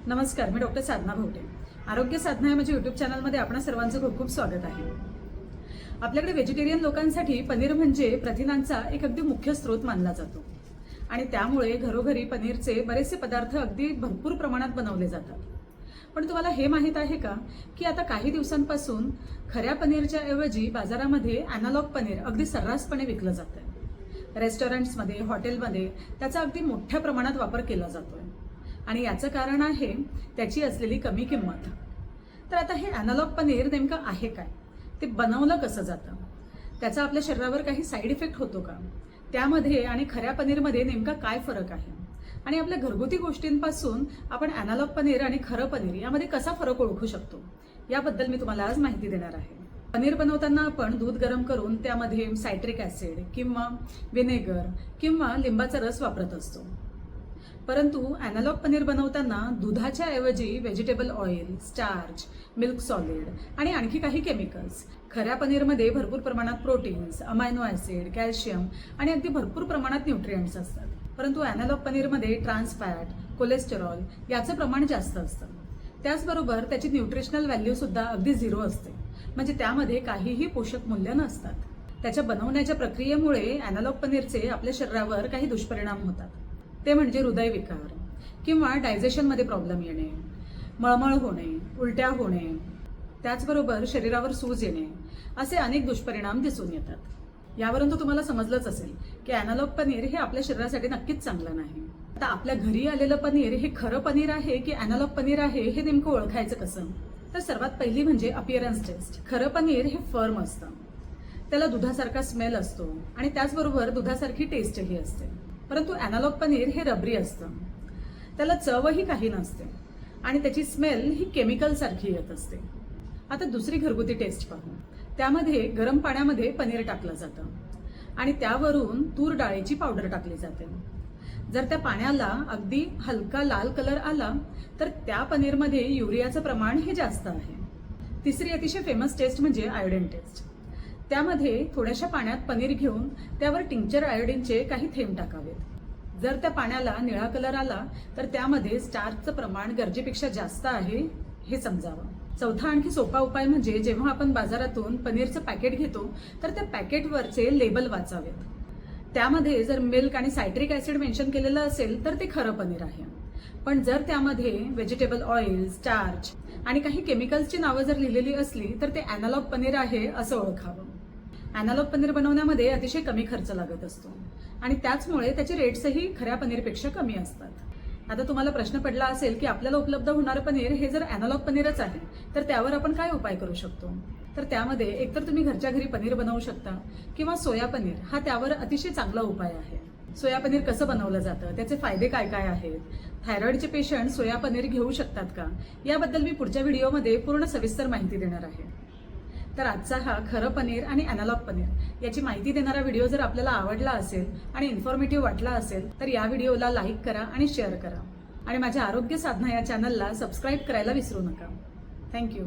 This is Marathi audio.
नमस्कार, मी डॉक्टर साधना भोवटे. आरोग्य साधना या माझ्या यूट्यूब चॅनलमध्ये आपणा सर्वांचं खूप खूप स्वागत आहे. आपल्याकडे व्हेजिटेरियन लोकांसाठी पनीर म्हणजे प्रथिनांचा एक अगदी मुख्य स्रोत मानला जातो आणि त्यामुळे घरोघरी पनीरचे बरेचसे पदार्थ अगदी भरपूर प्रमाणात बनवले जातात. पण तुम्हाला हे माहीत आहे का की आता काही दिवसांपासून खऱ्या पनीरच्या ऐवजी बाजारामध्ये अॅनालॉग पनीर अगदी सर्रासपणे विकलं जातंय. रेस्टॉरंट्समध्ये, हॉटेलमध्ये त्याचा अगदी मोठ्या प्रमाणात वापर केला जातोय आणि याचं कारण आहे त्याची असलेली कमी किंमत. तर आता हे अॅनालॉग पनीर नेमकं आहे काय, ते बनवलं कसं जातं, त्याचा आपल्या शरीरावर काही साईड इफेक्ट होतो का, त्यामध्ये आणि खऱ्या पनीरमध्ये नेमका काय फरक आहे आणि आपल्या घरगुती गोष्टींपासून आपण अॅनालॉग पनीर आणि खरं पनीर यामध्ये कसा फरक ओळखू शकतो, याबद्दल मी तुम्हाला आज माहिती देणार आहे. पनीर बनवताना आपण दूध गरम करून त्यामध्ये सायट्रिक ऍसिड किंवा व्हिनेगर किंवा लिंबाचा रस वापरत असतो. परंतु अॅनालॉग पनीर बनवताना दुधाच्या ऐवजी vegetable oil, starch, milk solid आणि आणखी काही केमिकल्स. खऱ्या पनीरमध्ये भरपूर प्रमाणात प्रोटीन्स, अमायनो ऍसिड, कॅल्शियम आणि अगदी भरपूर प्रमाणात न्यूट्रिएंट्स असतात. परंतु अॅनालॉग पनीरमध्ये ट्रान्स फॅट, कोलेस्टेरॉल याचं प्रमाण जास्त असतं. त्याचबरोबर त्याची न्यूट्रिशनल व्हॅल्यू सुद्धा अगदी 0 असते, म्हणजे त्यामध्ये काहीही पोषक मूल्य नसतात. त्याच्या बनवण्याच्या प्रक्रियेमुळे अॅनालॉग पनीरचे आपल्या शरीरावर काही दुष्परिणाम होतात. ते म्हणजे हृदयविकार किंवा डायजेशनमध्ये प्रॉब्लेम येणे, मळमळ होणे, उलट्या होणे, त्याचबरोबर शरीरावर सूज येणे, असे अनेक दुष्परिणाम दिसून येतात. यावरून तर तुम्हाला समजलंच असेल की अॅनालॉग पनीर हे आपल्या शरीरासाठी नक्कीच चांगलं नाही. आता आपल्या घरी आलेलं पनीर हे खरं पनीर आहे की अॅनालॉग पनीर आहे हे नेमकं ओळखायचं कसं? तर सर्वात पहिली म्हणजे अपिअरन्स टेस्ट. खरं पनीर हे फर्म असतं, त्याला दुधासारखा स्मेल असतो आणि त्याचबरोबर दुधासारखी टेस्टही असते. परंतु अॅनालॉग पनीर हे रबरी असतं, त्याला चवही काही नसते आणि त्याची स्मेल ही केमिकल सारखी येत असते. आता दुसरी घरगुती टेस्ट पाहू. त्यामध्ये गरम पाण्यामध्ये पनीर टाकलं जातं आणि त्यावरून तूर डाळीची पावडर टाकली जाते. जर त्या पाण्याला अगदी हलका लाल कलर आला तर त्या पनीरमध्ये युरियाचं प्रमाण हे जास्त आहे. तिसरी अतिशय फेमस टेस्ट म्हणजे आयोडीन टेस्ट. त्यामध्ये थोड्याशा पाण्यात पनीर घेऊन त्यावर टिंक्चर आयोडीनचे काही थेंब टाकावेत. जर त्या पाण्याला निळा कलर आला तर त्यामध्ये स्टार्चचं प्रमाण गरजेपेक्षा जास्त आहे हे समजावं. चौथा आणखी सोपा उपाय म्हणजे जेव्हा आपण बाजारातून पनीरचं पॅकेट घेतो तर त्या पॅकेटवरचे लेबल वाचावेत. त्यामध्ये जर मिल्क आणि सायट्रिक ऍसिड मेन्शन केलेलं असेल तर ते खरं पनीर आहे. पण जर त्यामध्ये व्हेजिटेबल ऑइल, स्टार्च आणि काही केमिकल्सची नावं जर लिहिलेली असली तर ते अॅनालॉग पनीर आहे असं ओळखावं. अॅनालॉग पनीर बनवण्यामध्ये अतिशय कमी खर्च लागत असतो आणि त्याचमुळे त्याचे रेट्सही खऱ्या पनीरपेक्षा कमी असतात. आता तुम्हाला प्रश्न पडला असेल की आपल्याला उपलब्ध होणारं पनीर हे जर अॅनालॉग पनीरच आहे तर त्यावर आपण काय उपाय करू शकतो? तर त्यामध्ये एकतर तुम्ही घरच्या घरी पनीर बनवू शकता किंवा सोया पनीर हा त्यावर अतिशय चांगला उपाय आहे. सोया पनीर कसं बनवलं जातं, त्याचे फायदे काय काय आहेत, थायरॉइडचे पेशंट सोया पनीर घेऊ शकतात का, याबद्दल मी पुढच्या व्हिडिओमध्ये पूर्ण सविस्तर माहिती देणार आहे. तर आजचा हा खरं पनीर आणि अॅनालॉग पनीर याची माहिती देणारा व्हिडिओ जर आपल्याला आवडला असेल आणि इन्फॉर्मेटिव्ह वाटला असेल तर या व्हिडिओला लाईक करा आणि शेअर करा आणि माझ्या आरोग्य साधना या चॅनलला सबस्क्राईब करायला विसरू नका. थँक्यू.